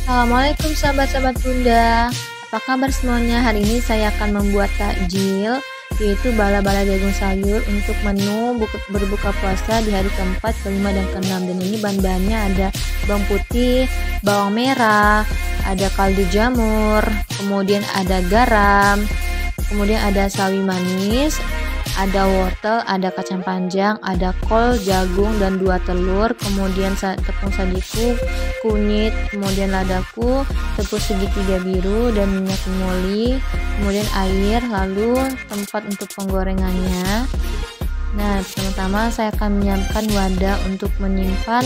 Assalamualaikum sahabat-sahabat Bunda. Apa kabar semuanya? Hari ini saya akan membuat takjil, yaitu bala-bala jagung sayur untuk menu berbuka puasa di hari keempat, kelima, dan keenam. Dan ini bahan-bahannya ada bawang putih, bawang merah, ada kaldu jamur, kemudian ada garam, kemudian ada sawi manis, ada wortel, ada kacang panjang, ada kol, jagung, dan 2 telur, kemudian tepung sajiku, kunyit, kemudian ladaku, tepung segitiga biru, dan minyak moli, kemudian air, lalu tempat untuk penggorengannya. Nah, pertama-tama saya akan menyiapkan wadah untuk menyimpan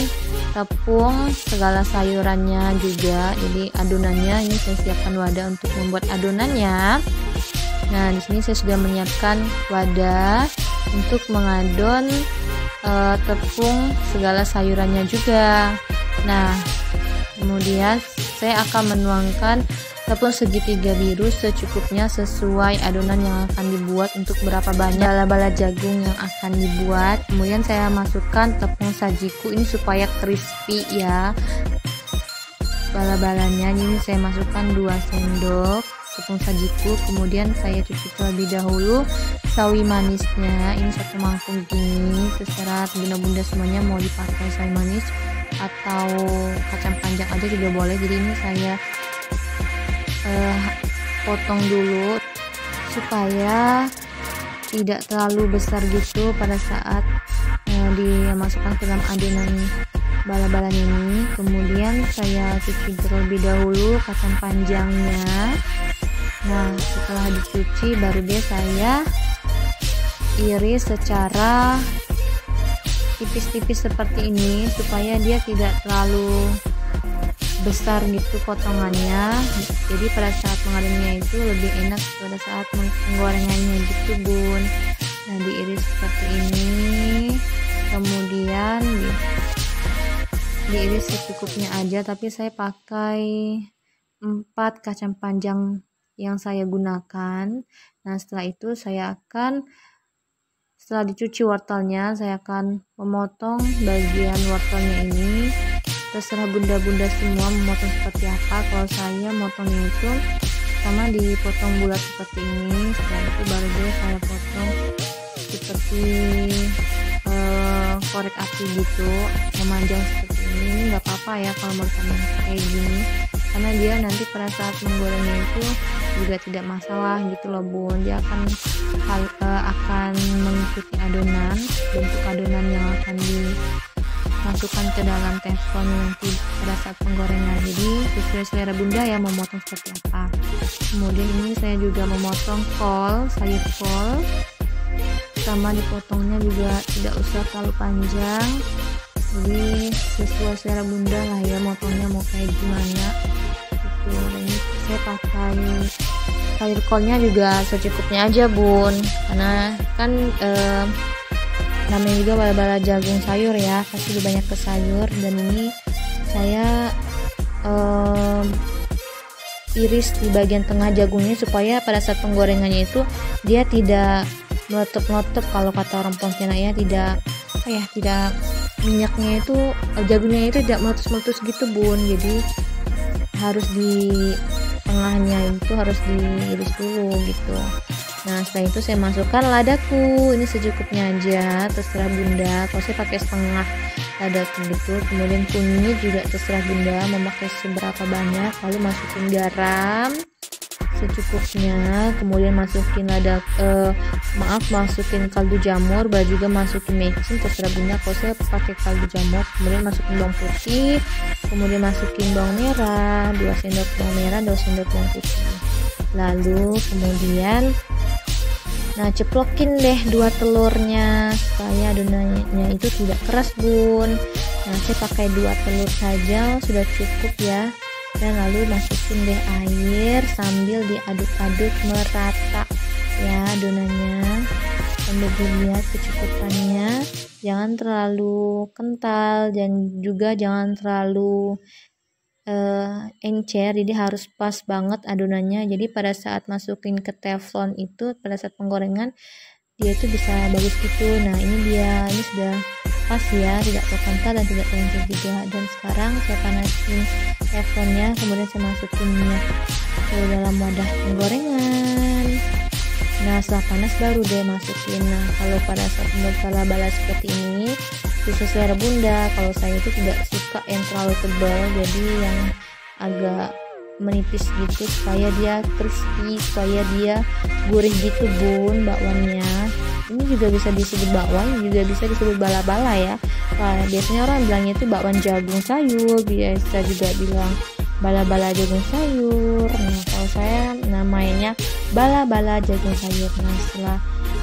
tepung segala sayurannya juga. Jadi adonannya ini saya siapkan wadah untuk membuat adonannya. Nah, di sini saya sudah menyiapkan wadah untuk mengadon tepung segala sayurannya juga. Nah, kemudian saya akan menuangkan tepung segitiga biru secukupnya sesuai adonan yang akan dibuat untuk berapa banyak bala-bala jagung yang akan dibuat. Kemudian saya masukkan tepung sajiku ini supaya crispy ya. Bala-balanya ini saya masukkan 2 sendok tepung sajiku, kemudian saya cuci terlebih dahulu sawi manisnya, ini 1 mangkuk gini, terserah bunda-bunda semuanya mau dipakai sawi manis atau kacang panjang aja juga boleh. Jadi ini saya potong dulu supaya tidak terlalu besar gitu pada saat dimasukkan ke dalam adonan bala-balanya ini. Kemudian saya cuci terlebih dahulu kacang panjangnya. Nah, setelah dicuci baru deh saya iris secara tipis-tipis seperti ini supaya dia tidak terlalu besar gitu potongannya. Jadi pada saat mengadonnya itu lebih enak pada saat penggorengannya gitu bun. Nah, diiris seperti ini, kemudian diiris secukupnya aja, tapi saya pakai 4 kacang panjang yang saya gunakan. Nah, setelah itu setelah dicuci wortelnya, saya akan memotong bagian wortelnya ini. Terserah bunda-bunda semua memotong seperti apa. Kalau saya motongnya itu sama dipotong bulat seperti ini. Setelah itu baru deh saya potong seperti korek api gitu, memanjang seperti ini. Nggak apa-apa ya kalau menurut kalian kayak gini, karena dia nanti pada saat menggorengnya itu juga tidak masalah gitu loh bun. Dia akan mengikuti adonan, bentuk adonan yang akan dimasukkan ke dalam teflon nanti pada saat penggorengan. Jadi sesuai selera bunda ya memotong seperti apa. Kemudian ini saya juga memotong kol, sayur kol, sama dipotongnya juga tidak usah terlalu panjang. Jadi sesuai selera bunda lah ya motongnya mau kayak gimana gitu. Ini saya pakai sayur kolnya juga secukupnya aja bun, karena kan namanya juga bala-bala jagung sayur ya, pasti lebih banyak ke sayur. Dan ini saya iris di bagian tengah jagungnya supaya pada saat penggorengannya itu dia tidak meletup-meletup, kalau kata orang Pontianak ya, tidak minyaknya itu, jagungnya itu tidak meletus-meletus gitu bun. Jadi harus di tengahnya itu harus diiris dulu gitu. Nah, setelah itu saya masukkan ladaku, ini secukupnya aja, terserah bunda. Kalau saya pakai setengah ladaku gitu. Kemudian kunyit juga terserah bunda mau pakai seberapa banyak. Lalu masukin garam secukupnya, kemudian masukin masukin kaldu jamur, baru juga masukin mecin, terserah bunda. Kalau saya pakai kaldu jamur. Kemudian masukin bawang putih, kemudian masukin bawang merah, 2 sendok bawang merah, 2 sendok bawang putih. Lalu kemudian ceplokin deh 2 telurnya supaya adonannya itu tidak keras bun. Nah, saya pakai 2 telur saja sudah cukup ya. Dan lalu masukin deh air sambil diaduk-aduk merata ya adonannya, sambil dilihat kecukupannya, jangan terlalu kental dan juga jangan terlalu encer. Jadi harus pas banget adonannya. Jadi pada saat masukin ke teflon itu pada saat penggorengan dia itu bisa bagus gitu. Nah, ini sudah pas ya, tidak terkental dan tidak terlalu juga. Dan sekarang saya panasin teflonnya, kemudian saya masukin minyak ke dalam wadah penggorengan. Nah setelah panas baru deh masukin. Nah kalau pada saat membuat bala-bala seperti ini sesuai bunda, kalau saya itu tidak suka yang terlalu tebal, jadi yang agak menipis gitu supaya dia crispy, supaya dia gurih gitu bun bakwannya. Ini juga bisa disebut bakwan, juga bisa disebut bala-bala ya. Nah, biasanya orang bilangnya itu bakwan jagung sayur, biasa juga bilang bala-bala jagung sayur. Nah kalau saya namanya bala-bala jagung sayur. Nah setelah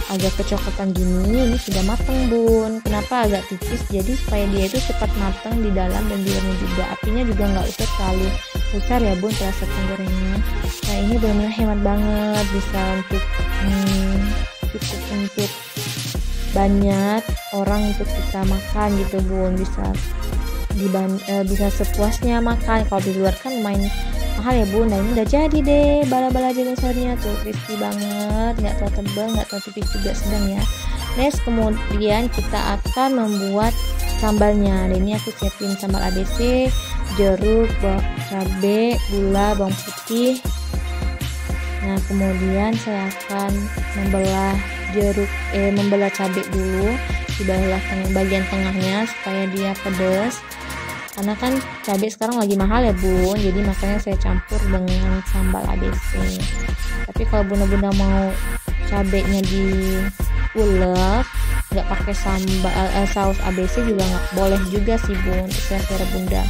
agak kecoklatan gini, ini sudah matang bun. Kenapa agak tipis? Jadi supaya dia itu cepat matang di dalam dan di luarnya juga. Apinya juga nggak usah terlalu besar ya bun pada saat penggorengnya. Nah ini benar-benar hemat banget, bisa untuk cukup untuk banyak orang untuk kita makan gitu bun. Bisa sepuasnya makan. Kalau di luar kan lumayan mahal ya bun. Nah ini udah jadi deh bala-bala jagung sayurnya tuh, crispy banget, nggak terlalu tebal, nggak terlalu tipis juga, sedang ya. Next kemudian kita akan membuat sambalnya. Dan ini aku siapin sambal ABC, jeruk, cabai, gula, bawang putih. Nah kemudian saya akan membelah cabai dulu di bagian tengahnya supaya dia pedas. Karena kan cabai sekarang lagi mahal ya bun, jadi makanya saya campur dengan sambal ABC. Tapi kalau bunda-bunda mau cabainya diulek, nggak pakai saus ABC juga nggak boleh juga sih bun, terserah bunda.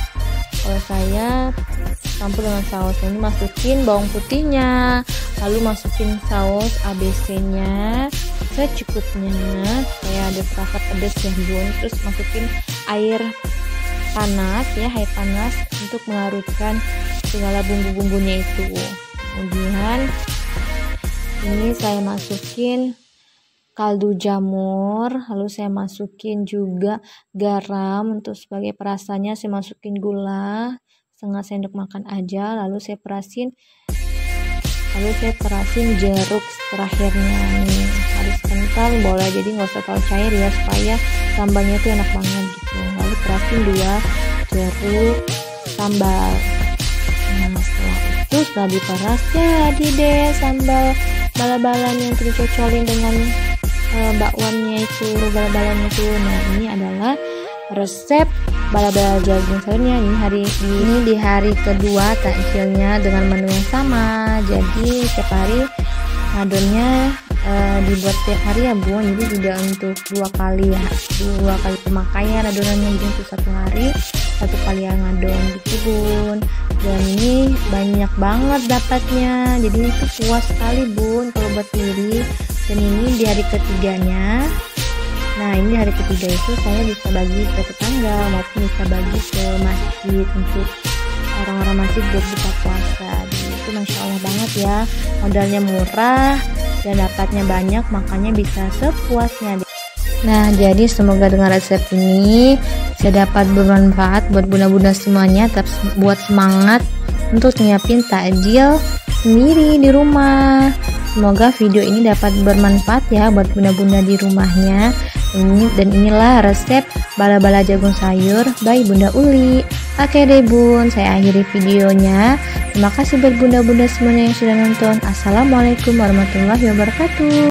Kalau saya campur dengan saus, ini masukin bawang putihnya, lalu masukin saus ABC-nya secukupnya supaya ada terasa pedas ya bun. Terus masukin air panas untuk melarutkan segala bumbu-bumbunya itu. Kemudian ini saya masukin kaldu jamur, lalu saya masukin juga garam untuk sebagai perasanya. Saya masukin gula setengah sendok makan aja, lalu saya perasin jeruk terakhirnya. Nih harus kental boleh, jadi nggak usah terlalu cair ya supaya sambalnya tuh enak banget gitu. Lalu perasin 2 jeruk sambal. Nah setelah diperas jadi deh sambal bala-balanya yang kita cocolin dengan bakwannya itu, bala-balanya itu. Nah ini adalah resep bala-bala jagung sayurnya. Ini di hari kedua takjilnya dengan menu yang sama. Jadi setiap hari adonnya dibuat setiap hari ya bun, jadi tidak untuk 2 kali pemakaian adonannya, jadi untuk 1 hari 1 kali yang adon gitu bun. Dan ini banyak banget dapatnya, jadi itu puas sekali bun kalau buat sendiri. Dan ini di hari ketiganya. Nah ini di hari ketiga itu saya bisa bagi ke tetangga maupun bisa bagi ke masjid untuk orang-orang masjid buat buka puasa. Jadi itu masya Allah banget ya, modalnya murah dan dapatnya banyak, makanya bisa sepuasnya. Nah jadi semoga dengan resep ini saya dapat bermanfaat buat bunda-bunda semuanya. Tetap buat semangat untuk nyiapin takjil sendiri di rumah. Semoga video ini dapat bermanfaat ya buat bunda-bunda di rumahnya. Dan inilah resep bala-bala jagung sayur by Bunda Uli. Oke deh bun, saya akhiri videonya. Terima kasih buat bunda-bunda semuanya yang sudah nonton. Assalamualaikum warahmatullahi wabarakatuh.